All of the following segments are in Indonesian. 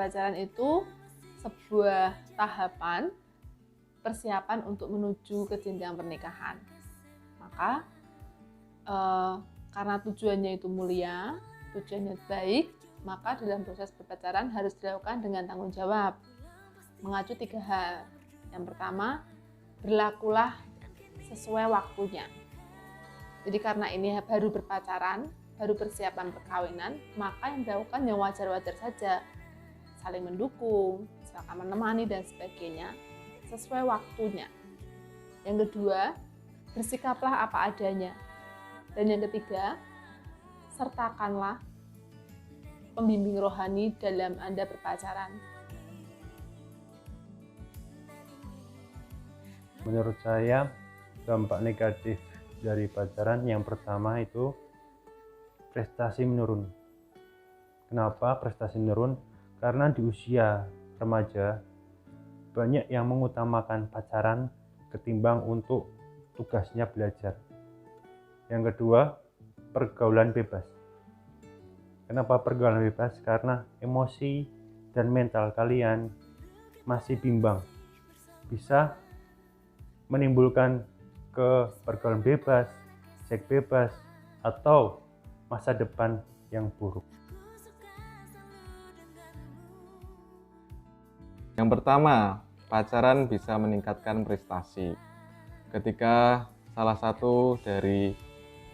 berpacaran itu sebuah tahapan persiapan untuk menuju ke jenjang pernikahan. Maka karena tujuannya itu mulia, tujuannya baik, maka dalam proses berpacaran harus dilakukan dengan tanggung jawab, mengacu 3 hal. Yang pertama, berlakulah sesuai waktunya. Jadi karena ini baru berpacaran, baru persiapan perkawinan, maka yang dilakukan yang wajar-wajar saja, saling mendukung, silakan menemani dan sebagainya sesuai waktunya. Yang kedua, bersikaplah apa adanya. Dan yang ketiga, sertakanlah pembimbing rohani dalam Anda berpacaran. Menurut saya, dampak negatif dari pacaran yang pertama itu prestasi menurun. Kenapa prestasi menurun? Karena di usia remaja banyak yang mengutamakan pacaran ketimbang untuk tugasnya belajar. Yang kedua, pergaulan bebas. Kenapa pergaulan bebas? Karena emosi dan mental kalian masih bimbang. Bisa menimbulkan ke pergaulan bebas, seks bebas, atau masa depan yang buruk. Yang pertama, pacaran bisa meningkatkan prestasi. Ketika salah satu dari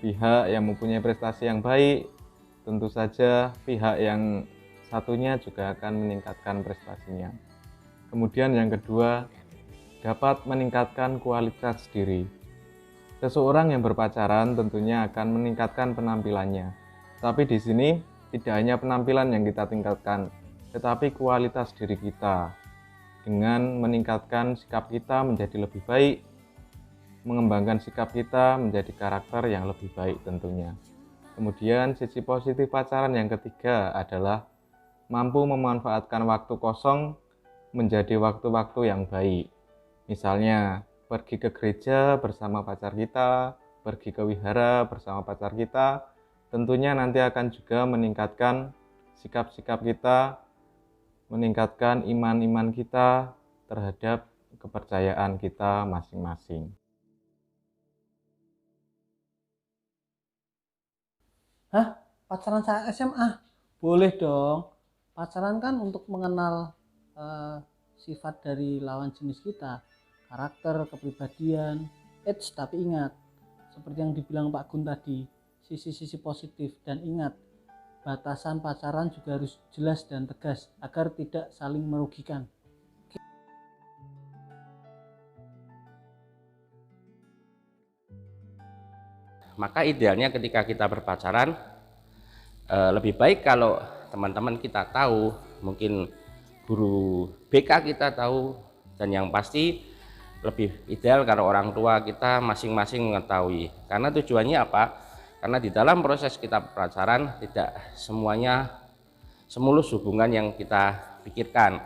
pihak yang mempunyai prestasi yang baik, tentu saja pihak yang satunya juga akan meningkatkan prestasinya. Kemudian yang kedua, dapat meningkatkan kualitas diri. Seseorang yang berpacaran tentunya akan meningkatkan penampilannya. Tapi di sini tidak hanya penampilan yang kita tingkatkan, tetapi kualitas diri kita. Dengan meningkatkan sikap kita menjadi lebih baik, mengembangkan sikap kita menjadi karakter yang lebih baik tentunya. Kemudian sisi positif pacaran yang ketiga adalah mampu memanfaatkan waktu kosong menjadi waktu-waktu yang baik. Misalnya, pergi ke gereja bersama pacar kita, pergi ke wihara bersama pacar kita, tentunya nanti akan juga meningkatkan sikap-sikap kita, meningkatkan iman-iman kita terhadap kepercayaan kita masing-masing. Hah? Pacaran saat SMA? Boleh dong. Pacaran kan untuk mengenal sifat dari lawan jenis kita, karakter, kepribadian. Tapi ingat, seperti yang dibilang Pak Gun tadi, sisi-sisi positif, dan ingat, batasan pacaran juga harus jelas dan tegas agar tidak saling merugikan. Maka idealnya ketika kita berpacaran, lebih baik kalau teman-teman kita tahu, mungkin guru BK kita tahu, dan yang pasti lebih ideal kalau orang tua kita masing-masing mengetahui. Karena tujuannya apa? Karena di dalam proses kita berpacaran tidak semuanya semulus hubungan yang kita pikirkan.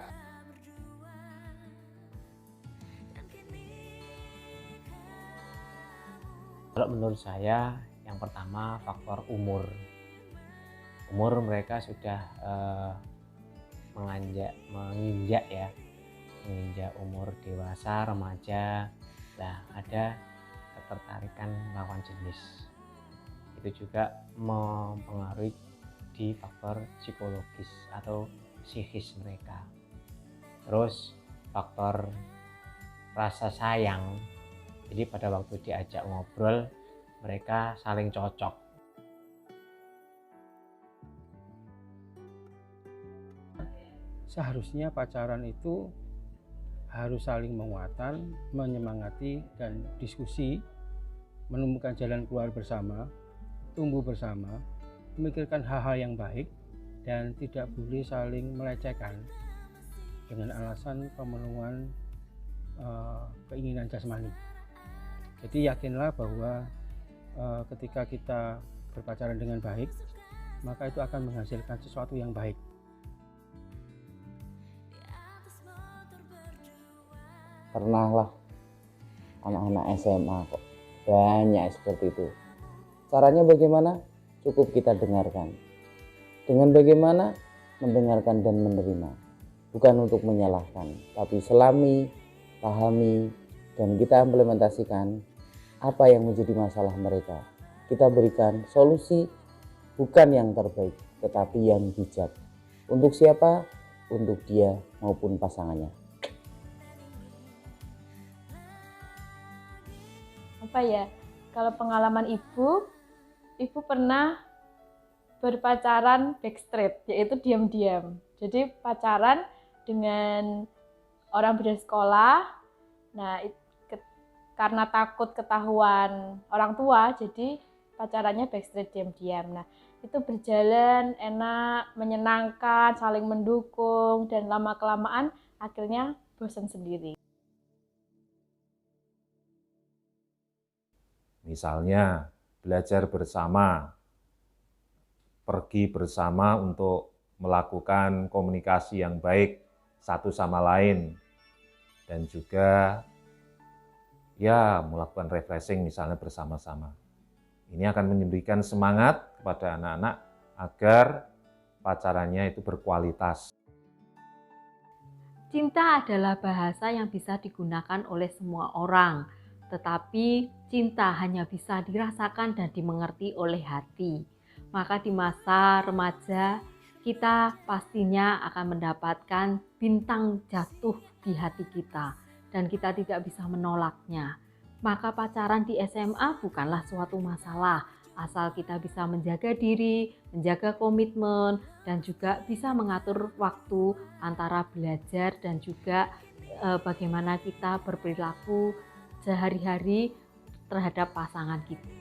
Kalau menurut saya, yang pertama faktor umur. Umur mereka sudah menginjak umur dewasa, remaja. Nah, ada ketertarikan lawan jenis. Itu juga mempengaruhi di faktor psikologis atau psikis mereka. Terus faktor rasa sayang. Jadi pada waktu diajak ngobrol, mereka saling cocok. Seharusnya pacaran itu harus saling menguatkan, menyemangati, dan diskusi, menemukan jalan keluar bersama, tumbuh bersama, memikirkan hal-hal yang baik, dan tidak boleh saling melecehkan dengan alasan pemenuhan keinginan jasmani. Jadi yakinlah bahwa ketika kita berpacaran dengan baik, maka itu akan menghasilkan sesuatu yang baik. Pernahlah anak-anak SMA kok banyak seperti itu. Caranya bagaimana? Cukup kita dengarkan. Dengan bagaimana? Mendengarkan dan menerima. bukan untuk menyalahkan, tapi selami, pahami, dan kita implementasikan apa yang menjadi masalah mereka. Kita berikan solusi bukan yang terbaik, tetapi yang bijak. Untuk siapa? Untuk dia maupun pasangannya. Apa ya? Kalau pengalaman ibu pernah berpacaran backstreet, yaitu diam-diam. Jadi pacaran dengan orang beda sekolah. Nah, karena takut ketahuan orang tua, jadi pacarannya backstreet diam-diam. Nah, itu berjalan enak, menyenangkan, saling mendukung, dan lama-kelamaan akhirnya bosan sendiri. Misalnya, belajar bersama, pergi bersama untuk melakukan komunikasi yang baik satu sama lain, dan juga ya melakukan refreshing misalnya bersama-sama. Ini akan memberikan semangat kepada anak-anak agar pacarannya itu berkualitas. Cinta adalah bahasa yang bisa digunakan oleh semua orang, tetapi cinta hanya bisa dirasakan dan dimengerti oleh hati. Maka di masa remaja kita pastinya akan mendapatkan bintang jatuh di hati kita dan kita tidak bisa menolaknya. Maka pacaran di SMA bukanlah suatu masalah, asal kita bisa menjaga diri, menjaga komitmen, dan juga bisa mengatur waktu antara belajar dan juga bagaimana kita berperilaku sehari-hari terhadap pasangan kita.